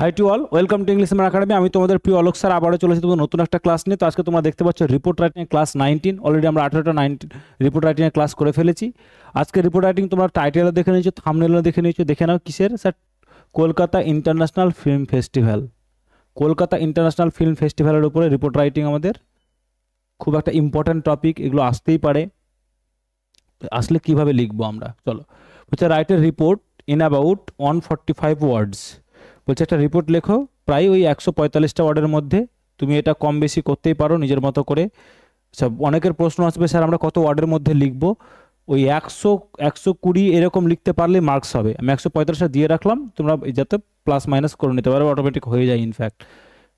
High to all, welcome to English man academy. আমি তোমাদের প্রিয় অলোক স্যার আবারও চলেছি তোমাদের নতুন একটা ক্লাস নিয়ে। তো আজকে তোমরা দেখতে পাচ্ছ রিপোর্ট রাইটিং ক্লাস 19। অলরেডি আমরা 18টা রিপোর্ট রাইটিংয়ের ক্লাস করে ফেলেছি। আজকে রিপোর্ট রাইটিং তোমরা টাইটেলও দেখে নিয়েছো, থাম্বনেলও দেখে নিয়েছো। দেখে নাও কিসের sir? Kolkata international film festival. Kolkata international film ফেস্টিভ্যালের উপরে রিপোর্ট রাইটিং আমাদের খুব একটা ইম্পর্ট্যান্ট টপিক। এগুলো আসতেই পারে, আসলে কিভাবে লিখবো আমরা, চলো। বলছে write a report in about 145 ওয়ার্ডস। বলছে একটা রিপোর্ট লেখো প্রায় ওই 145টা ওয়ার্ডের মধ্যে। তুমি এটা কম বেশি করতেই পারো নিজের মতো করে। সব অনেকের প্রশ্ন আসবে, স্যার আমরা কত ওয়ার্ডের মধ্যে লিখবো? ওই 100 120 এরকম লিখতে পারলে মার্কস হবে। আমি 145টা দিয়ে রাখলাম, তোমরা যাতে প্লাস মাইনাস করে নিতে পারো, অটোমেটিক হয়ে যায় ইনফ্যাক্ট।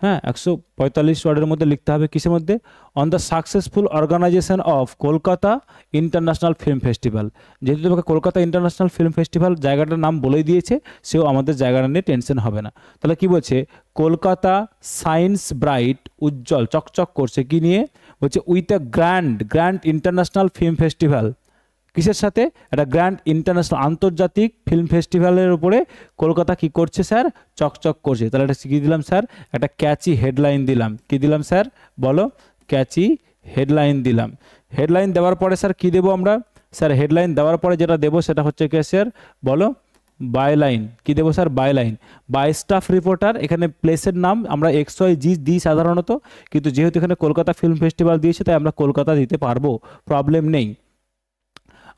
হ্যাঁ, 145 ওয়ার্ডের মধ্যে লিখতে হবে। কিসের মধ্যে? On the successful organisation of Kolkata international film festival. যেহেতু তোমাকে কলকাতা ইন্টারন্যাশনাল ফিল্ম ফেস্টিভ্যাল জায়গাটার নাম বলেই দিয়েছে, সেও আমাদের জায়গাটা নিয়ে টেনশন হবে না। তাহলে কি বলছে? কলকাতা সাইন্স ব্রাইট, উজ্জ্বল চকচক করছে। কি নিয়ে? বলছে with a grand international film festival. কিসের সাথে? একটা গ্র্যান্ড ইন্টারন্যাশনাল আন্তর্জাতিক ফিল্ম ফেস্টিভ্যালের উপরে কলকাতা কি করছে স্যার? চকচক করছে। তাহলে এটা শিখিয়ে দিলাম স্যার, একটা ক্যাচি হেডলাইন দিলাম। কি দিলাম স্যার বলো? ক্যাচি হেডলাইন দিলাম। হেডলাইন দেওয়ার পরে স্যার কি দেবো আমরা? স্যার হেডলাইন দেওয়ার পরে যেটা দেবো সেটা হচ্ছে কি স্যার বলো? বাইলাইন। কি দেবো sir? Byline. By staff reporter, এখানে প্লেসের নাম আমরা XYZ দিই সাধারণত, কিন্তু যেহেতু এখানে কলকাতা ফিল্ম ফেস্টিভ্যাল দিয়েছে তাই আমরা কলকাতা দিতে পারবো, প্রবলেম নেই।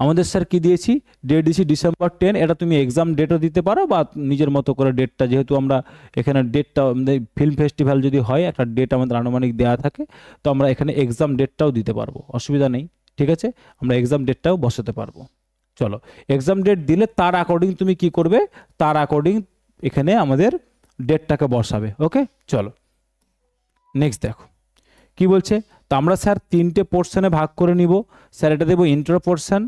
আমাদের স্যার কি দিয়েছি? ডেট দিয়েছি December 10। এটা তুমি এক্সাম ডেটও দিতে পারো বা নিজের মতো করে ডেটটা, যেহেতু আমরা এখানে ডেটটা ফিল্ম ফেস্টিভ্যাল যদি হয় একটা ডেট আমাদের আনুমানিক দেওয়া থাকে, তো আমরা এখানে এক্সাম ডেটটাও দিতে পারবো, অসুবিধা নেই। ঠিক আছে, আমরা এক্সাম ডেটটাও বসাতে পারবো। চলো, এক্সাম ডেট দিলে তার অ্যাকর্ডিং তুমি কি করবে? তার অ্যাকর্ডিং এখানে আমাদের ডেটটাকে বসাবে। ওকে, চলো নেক্সট দেখো কি বলছে। তো আমরা স্যার 3টে পোর্শনে ভাগ করে নিব। স্যার এটা দেবো ইন্ট্রো পোর্শন,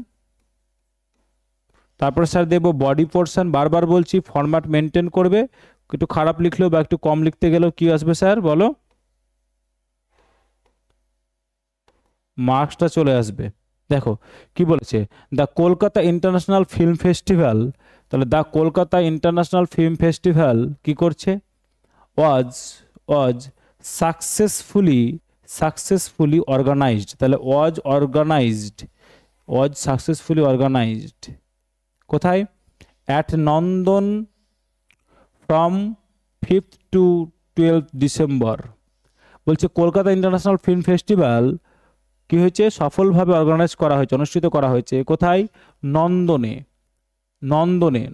তারপরে স্যার দেবো বডি পোর্শন। বারবার বলছি ফরম্যাট মেনটেন করবে, একটু খারাপ লিখলেও বা একটু কম লিখতে গেলেও কি আসবে স্যার বলো? মার্কসটা চলে আসবে। দেখো কি বলেছে, the Kolkata international film festival. তাহলে the Kolkata international film festival কি করছে? Was was successfully organised. তাহলে ওয়াজ সাকসেসফুলি অর্গানাইজড কোথায়? At Nandan from 5th to 12th December. বলছে কলকাতা ইন্টারন্যাশনাল ফিল্ম ফেস্টিভ্যাল কি হয়েছে? সফলভাবে অর্গানাইজ করা হয়েছে, অনুষ্ঠিত করা হয়েছে। কোথায়? নন্দনে।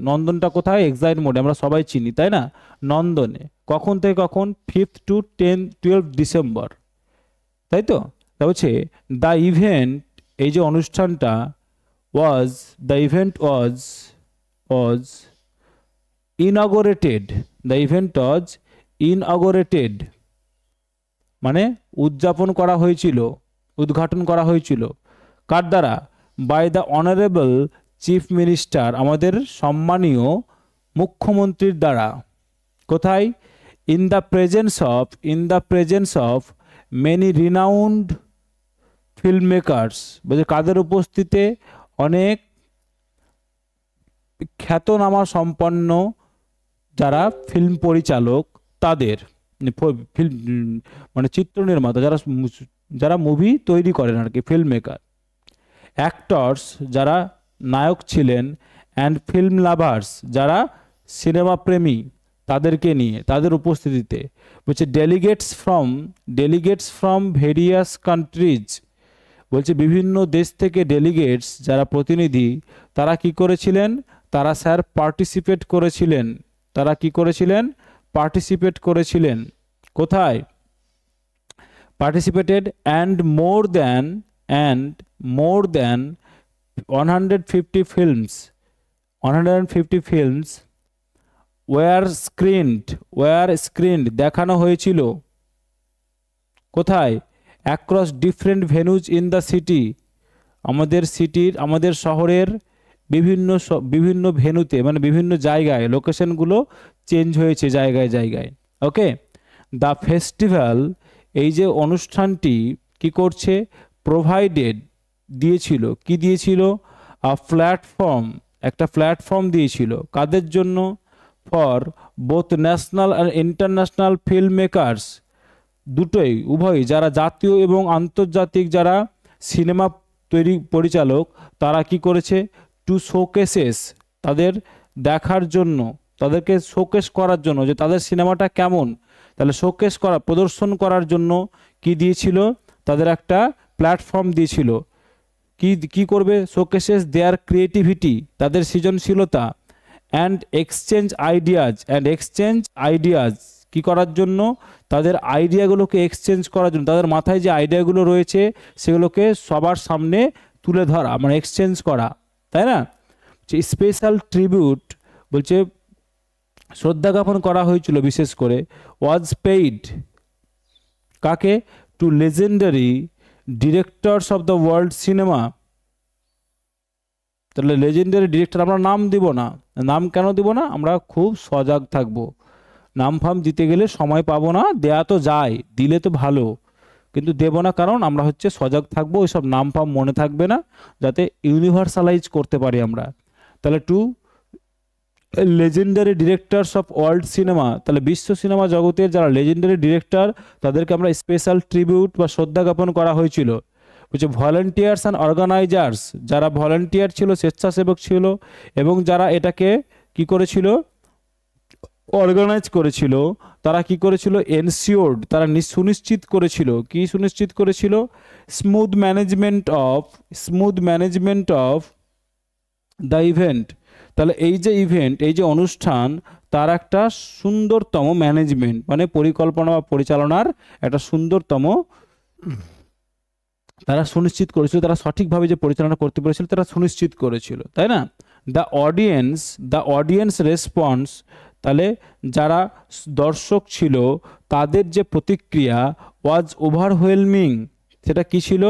নন্দনটা কোথায়? এক্সাইট মোডে, আমরা সবাই চিনি তাই না? নন্দনে। কখন থেকে কখন? 5th to 12th ডিসেম্বর, তাই তো? তা বলছে দ্য ইভেন্ট, এই যে অনুষ্ঠানটা, the event was inaugurated. The event was inaugurated মানে উদযাপন করা হয়েছিল, উদ্ঘাটন করা হয়েছিল। কার দ্বারা? By the honourable chief minister, আমাদের সম্মানীয় মুখ্যমন্ত্রীর দ্বারা। কোথায়? In the presence of many renowned film makers. বলছে কাদের উপস্থিতিতে? অনেক খ্যাতনামা সম্পন্ন যারা ফিল্ম পরিচালক, তাদের ফিল্ম মানে চিত্র নির্মাতা, যারা মুভি তৈরি করেন আর কি, ফিল্ম মেকার। অ্যাক্টরস, যারা নায়ক ছিলেন। অ্যান্ড ফিল্ম লাভার্স, যারা সিনেমা প্রেমী, তাদেরকে নিয়ে, তাদের উপস্থিতিতে। বলছে ডেলিগেটস ফ্রম ভেরিয়াস কান্ট্রিজ। বলছে বিভিন্ন দেশ থেকে ডেলিগেটস, যারা প্রতিনিধি, তারা কি করেছিলেন? তারা স্যার পার্টিসিপেট করেছিলেন। তারা কি করেছিলেন? পার্টিসিপেট করেছিলেন। কোথায়? participated and more than 150 films were screened দেখানো হয়েছিল। কোথায়? across different venues in the city, আমাদের শহরের বিভিন্ন ভেন্যুতে, মানে বিভিন্ন জায়গায়, লোকেশনগুলো চেঞ্জ হয়েছে জায়গায় জায়গায়। ওকে, দ্য ফেস্টিভ্যাল, এই যে অনুষ্ঠানটি কি করছে? প্রোভাইডেড, দিয়েছিল। কি দিয়েছিল? একটা প্ল্যাটফর্ম দিয়েছিল। কাদের জন্য? For both national and international film makers, দুটোই উভয়ই যারা জাতীয় এবং আন্তর্জাতিক যারা সিনেমা তৈরি পরিচালক তারা কি করেছে, টু শোকেসেস, তাদের দেখার জন্য, তাদেরকে শোকেস করার জন্য যে তাদের সিনেমাটা কেমন, তাহলে শোকেস করা প্রদর্শন করার জন্য কি দিয়েছিল, তাদের একটা প্ল্যাটফর্ম দিয়েছিল। কি কি করবে, শোকেসেস দেয়ার ক্রিয়েটিভিটি, তাদের সৃজনশীলতা, অ্যান্ড এক্সচেঞ্জ আইডিয়াজ কি করার জন্য, তাদের আইডিয়াগুলোকে এক্সচেঞ্জ করার জন্য, তাদের মাথায় যে আইডিয়াগুলো রয়েছে সেগুলোকে সবার সামনে তুলে ধরা, মানে এক্সচেঞ্জ করা, তাই না। স্পেশাল ট্রিবিউট বলছে শ্রদ্ধা জ্ঞাপন করা হয়েছিল বিশেষ করে, ওয়াজ পেইড কাকে, to legendary directors of the world cinema. তাহলে লেজেন্ডারি ডিরেক্টর আমরা নাম দিব না, নাম কেন দিব না, আমরা খুব সজাগ থাকব, নাম ফাম দিতে গেলে সময় পাবো না, দেয়া তো যায়, দিলে তো ভালো, কিন্তু দেব না, কারণ আমরা হচ্ছে সজাগ থাকবো, ওইসব নাম ফাম মনে থাকবে না, যাতে ইউনিভার্সালাইজ করতে পারি আমরা। তাহলে to legendary directors of world cinema, তাহলে বিশ্ব সিনেমা জগতের যারা লেজেন্ডারি ডিরেক্টর তাদেরকে আমরা স্পেশাল ট্রিবিউট বা শ্রদ্ধা জ্ঞাপন করা হয়েছিল। বলছে ভলেন্টিয়ার্স অ্যান্ড অর্গানাইজার্স, যারা ভলেন্টিয়ার ছিল, স্বেচ্ছাসেবক ছিল, এবং যারা এটাকে কি করেছিল, অর্গানাইজ করেছিল, তারা কি করেছিল, এনশিওর্ড, তারা সুনিশ্চিত করেছিল, কি সুনিশ্চিত করেছিল, smooth management of the event. তাহলে এই যে ইভেন্ট, এই যে অনুষ্ঠান, তার একটা সুন্দরতম ম্যানেজমেন্ট, মানে পরিকল্পনা বা পরিচালনার একটা সুন্দরতম তারা সুনিশ্চিত করেছিল, তারা সঠিকভাবে যে পরিচালনা করতে পেরেছিল তারা সুনিশ্চিত করেছিল, তাই না। দ্য অডিয়েন্স রেসপন্স, তাহলে যারা দর্শক ছিল তাদের যে প্রতিক্রিয়া, ওয়াজ ওভারওয়েলমিং, সেটা কি ছিল,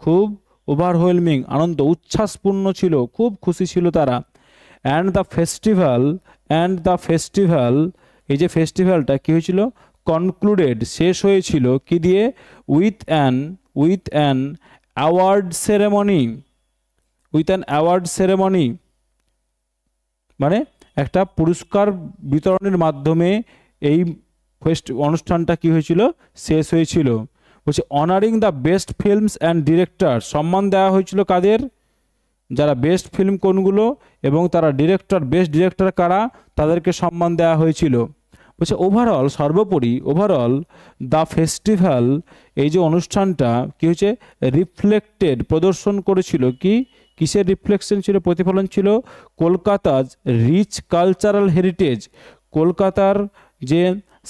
খুব ওভারওয়েলমিং, আনন্দ উচ্ছ্বাসপূর্ণ ছিল, খুব খুশি ছিল তারা। অ্যান্ড দ্য ফেস্টিভ্যাল, এই যে ফেস্টিভ্যালটা কি হয়েছিল, কনক্লুডেড, শেষ হয়েছিল কি দিয়ে, উইথ অ্যান অ্যাওয়ার্ড সেরেমনি, মানে একটা পুরস্কার বিতরণের মাধ্যমে এই অনুষ্ঠানটা কি হয়েছিল, শেষ হয়েছিল। বলছে honouring the best films and director, সম্মান দেওয়া হয়েছিল কাদের, যারা বেস্ট ফিল্ম কোনগুলো এবং তারা বেস্ট ডিরেক্টর কারা, তাদেরকে সম্মান দেওয়া হয়েছিল। বলছে সর্বোপরি দ্য ফেস্টিভ্যাল, এই যে অনুষ্ঠানটা কি হয়েছে, রিফ্লেক্টেড, প্রদর্শন করেছিল, কিসের রিফ্লেকশন ছিল, প্রতিফলন ছিল, কলকাতার রিচ কালচারাল হেরিটেজ, কলকাতার যে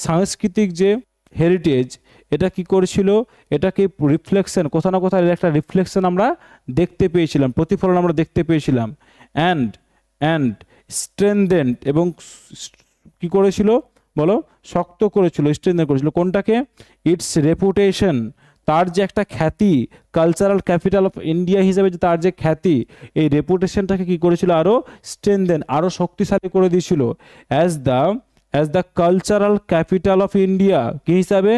সাংস্কৃতিক যে হেরিটেজ, এটা কি করেছিল, এটাকে রিফ্লেকশন, কোথাও না কোথাও একটা রিফ্লেকশন আমরা দেখতে পেয়েছিলাম, প্রতিফলন আমরা দেখতে পেয়েছিলাম। অ্যান্ড স্ট্রেনদেন্ড, এবং কি করেছিল বলো, শক্ত করেছিল, স্ট্রেনদেন করেছিল কোনটাকে, ইটস রেপুটেশন, তার যে একটা খ্যাতি, কালচারাল ক্যাপিটাল অফ ইন্ডিয়া হিসেবে যে তার যে খ্যাতি, এই রেপুটেশনটাকে কি করেছিল, আরও স্ট্রেনদেন, আরও শক্তিশালী করে দিয়েছিল। As the cultural capital of India, কি হিসাবে,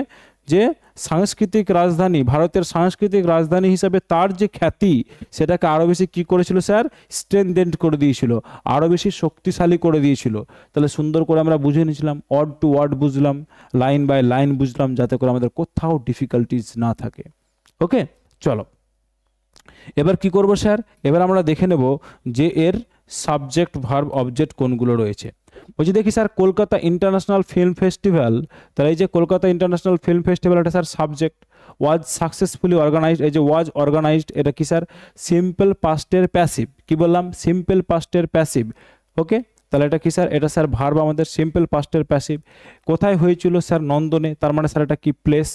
যে সাংস্কৃতিক রাজধানী, ভারতের সাংস্কৃতিক রাজধানী হিসাবে তার যে খ্যাতি, সেটাকে আরও বেশি কি করেছিল স্যার, স্ট্রেনদেন করে দিয়েছিল, আরও বেশি শক্তিশালী করে দিয়েছিল। তাহলে সুন্দর করে আমরা বুঝে নিয়েছিলাম, ওয়ার্ড টু ওয়ার্ড বুঝলাম, লাইন বাই লাইন বুঝলাম, যাতে করে আমাদের কোথাও ডিফিকাল্টিজ না থাকে। ওকে, চলো এবার কি করব স্যার, এবার আমরা দেখে নেব যে এর সাবজেক্ট ভার্ব অবজেক্ট কোনগুলো রয়েছে। বলছি দেখি sir, Kolkata international film festival, তাহলে এই যে কলকাতা ইন্টারন্যাশনাল ফিল্ম ফেস্টিভ্যাল, এটা sir subject. Was successfully organised, এই যে ওয়াজ অর্গানাইজড, এটা কি স্যার, সিম্পল পাস্টের প্যাসিভ, কি বললাম, সিম্পল পাস্টের প্যাসিভ। ওকে, তাহলে এটা কি স্যার, এটা স্যার ভার্ব আমাদের সিম্পল পাস্টের প্যাসিভ। কোথায় হয়েছিল স্যার, নন্দনে, তার মানে স্যার এটা কি, প্লেস।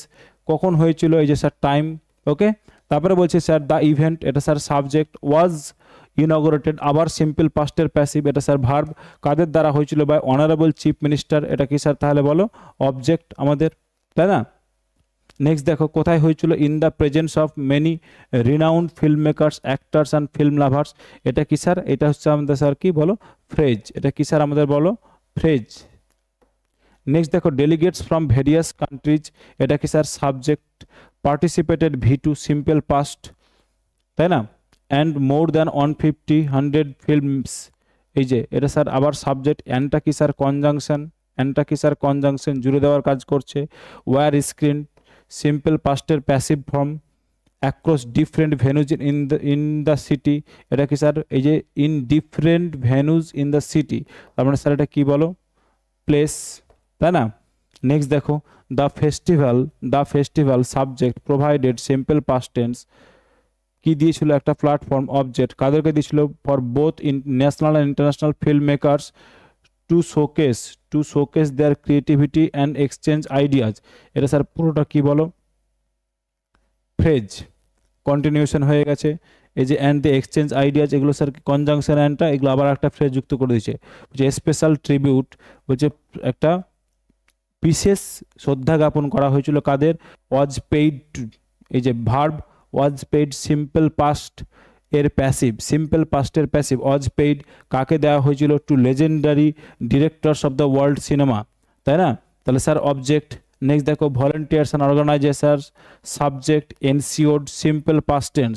কখন হয়েছিল, এই যে স্যার টাইম। ওকে, তারপরে বলছে স্যার দ্য ইভেন্ট, এটা স্যার সাবজেক্ট। ওয়াজ ইনঅগারেটেড, আবার সিম্পল পাস্টের প্যাসিভ, এটা স্যার ভার্ব। কাদের দ্বারা হয়েছিল, বাই অনারেবল চিফ মিনিস্টার, এটা কি স্যার, তাহলে বলো অবজেক্ট আমাদের, তাই না। নেক্সট দেখো কোথায় হয়েছিল, in the presence of many renowned film makers, actors and film lovers, এটা কি স্যার, এটা হচ্ছে আমাদের স্যার কি বলো, ফ্রেজ, এটা কি স্যার আমাদের বলো, ফ্রেজ। নেক্সট দেখো ডেলিগেটস ফ্রম ভেরিয়াস কান্ট্রিজ, এটা কি sir subject. Participated, V2 simple past, তাই না। অ্যান্ড মোর দ্যান 150 ফিল্মস, এই যে এটা স্যার আবার সাবজেক্ট, অ্যান্ডটা কি স্যার কনজাংশন, অ্যান্ডটা কি স্যার কনজাংশন জুড়ে দেওয়ার কাজ করছে। ওয়্যার স্ক্রিন সিম্পল পাস্টের passive form, across different venues in the city, এটা কি স্যার এই যে in different venues in the city, তার মানে স্যার এটা কি বলো প্লেস, তাই না। নেক্সট দেখো the festival subject provided simple past tense, কি দিয়েছিল একটা প্ল্যাটফর্ম অবজেক্ট, কাদেরকে দিয়েছিল for both national and international film makers to showcase their creativity and exchange ideas, এটা স্যার পুরোটা কি বলো ফ্রেজ, কন্টিনিউশন হয়ে গেছে। এই যে অ্যান্ড দ্য এক্সচেঞ্জ আইডিয়াজ এগুলো স্যার কনজাংশন অ্যান্ডটা, এগুলো আবার একটা ফ্রেজ যুক্ত করে দিয়েছে। বলছে স্পেশাল ট্রিবিউট, বলছে একটা বিশেষ শ্রদ্ধা জ্ঞাপন করা হয়েছিল কাদের, ওয়াজ পেইড, এই যে verb was paid simple past এর প্যাসিভ, সিম্পল পাস্টের প্যাসিভ ওয়াজ পেইড কাকে দেওয়া হয়েছিল, to legendary directors of the world cinema, তাই না। তাহলে স্যার অবজেক্ট। নেক্সট দেখো volunteers and organisations subject ensured simple past tense,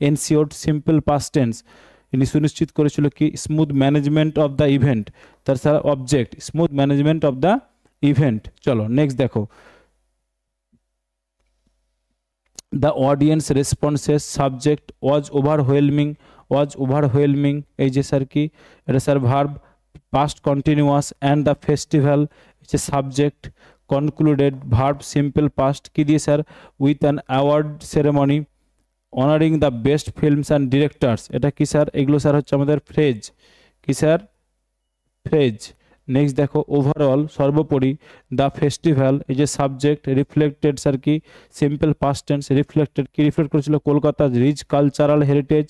ensured simple past tense, ইনি সুনিশ্চিত করেছিল কি smooth management of the event, তার sir object smooth management of the event. চলো নেক্সট দেখো the audience responses subject was overwhelming, এই যে sir কি এটা sir verb past continuous, and the festival যে subject concluded verb simple past, কি দিয়ে sir with an award ceremony honouring the best films and directors, এটা কি স্যার এগুলো স্যার হচ্ছে আমাদের ফ্রেজ, কি স্যার ফ্রেজ। নেক্সট দেখো ওভারঅল সর্বোপরি, দ্য ফেস্টিভ্যাল এই যে সাবজেক্ট রিফ্লেক্টেড স্যার কি সিম্পল পাস্ট টেন্স, রিফ্লেক্টেড কি রিফ্লেক্ট করেছিল কলকাতা রিচ কালচারাল হেরিটেজ,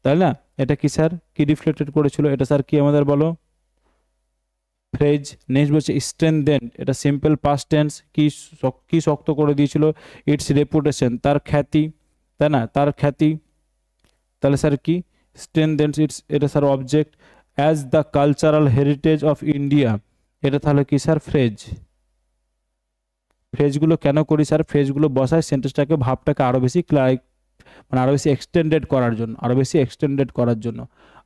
তাই না। এটা কি স্যার কি রিফ্লেক্টেড করেছিল, এটা স্যার কি আমাদের বলো ফ্রেজ। নেক্সট বলছে স্ট্রেনথেন, এটা সিম্পল পাস্ট টেন্স, কি শক্ত করে দিয়েছিল, ইটস রেপুটেশন তার খ্যাতি, তাই না তার খ্যাতি। তাহলে স্যার কি স্ট্রেনথেন ইটস, এটা sir object as the cultural heritage of India, এটা তাহলে কি স্যার ফ্রেজ। ফ্রেজগুলো কেন করি স্যার, ফ্রেজগুলো বসায় সেন্টেন্সটাকে ভাবটাকে আরও বেশি মানে আরও বেশি এক্সটেন্ডেড করার জন্য,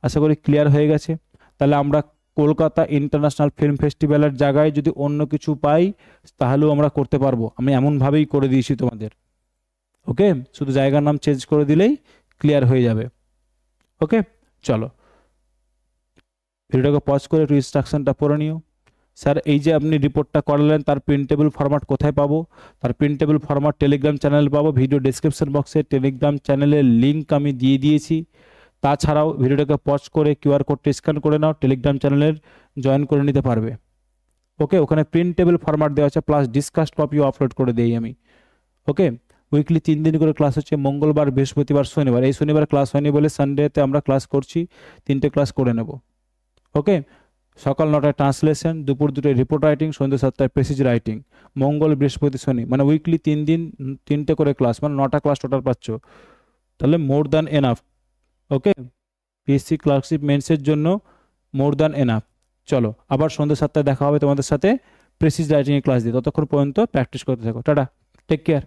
আশা করি ক্লিয়ার হয়ে গেছে। তাহলে আমরা কলকাতা ইন্টারন্যাশনাল ফিল্ম ফেস্টিভ্যালের জায়গায় যদি অন্য কিছু পাই তাহলেও আমরা করতে পারবো, আমি এমনভাবেই করে দিয়েছি তোমাদের। ওকে, শুধু জায়গার নাম চেঞ্জ করে দিলেই ক্লিয়ার হয়ে যাবে। ওকে চলো ভিডিওটাকে পজ করে একটু ইনস্ট্রাকশনটা পড়ে নিও। স্যার এই যে আপনি রিপোর্টটা করলেন তার প্রিন্টেবল ফরম্যাট কোথায় পাবো, তার প্রিন্টেবল ফরম্যাট টেলিগ্রাম চ্যানেল পাবো, ভিডিও ডেসক্রিপশন বক্সে টেলিগ্রাম চ্যানেলের লিঙ্ক আমি দিয়ে দিয়েছি। তাছাড়াও ভিডিওটাকে পজ করে কিউআর কোডটা স্ক্যান করে নাও, টেলিগ্রাম চ্যানেলের জয়েন করে নিতে পারবে। ওকে, ওখানে প্রিন্টেবল ফরম্যাট দেওয়া আছে প্লাস ডিসকাস্ট কপিও আপলোড করে দিই আমি। ওকে, উইকলি 3 দিন করে ক্লাস হচ্ছে, মঙ্গলবার বৃহস্পতিবার শনিবার, এই শনিবার ক্লাস হয়নি বলে সানডেতে আমরা ক্লাস করছি, 3টে ক্লাস করে নেব। ওকে, সকাল 9টায় ট্রান্সলেশন, দুপুর 2টায় রিপোর্ট রাইটিং, সন্ধ্যে 7টায় প্রেসিজ রাইটিং, মঙ্গল বৃহস্পতি শনি, মানে উইকলি 3 দিন 3টে করে ক্লাস, মানে 9টা ক্লাস টোটাল পাচ্ছ, তাহলে মোর দ্যান এনাফ। ওকে, পিএসসি ক্লার্কশিপ মেন্সের জন্য মোর দ্যান এনাফ। চলো আবার সন্ধ্যে 7টায় দেখা হবে তোমাদের সাথে প্রেসিজ রাইটিংয়ের ক্লাস দিয়ে, ততক্ষণ পর্যন্ত প্র্যাকটিস করতে থাকো। Tata, take care.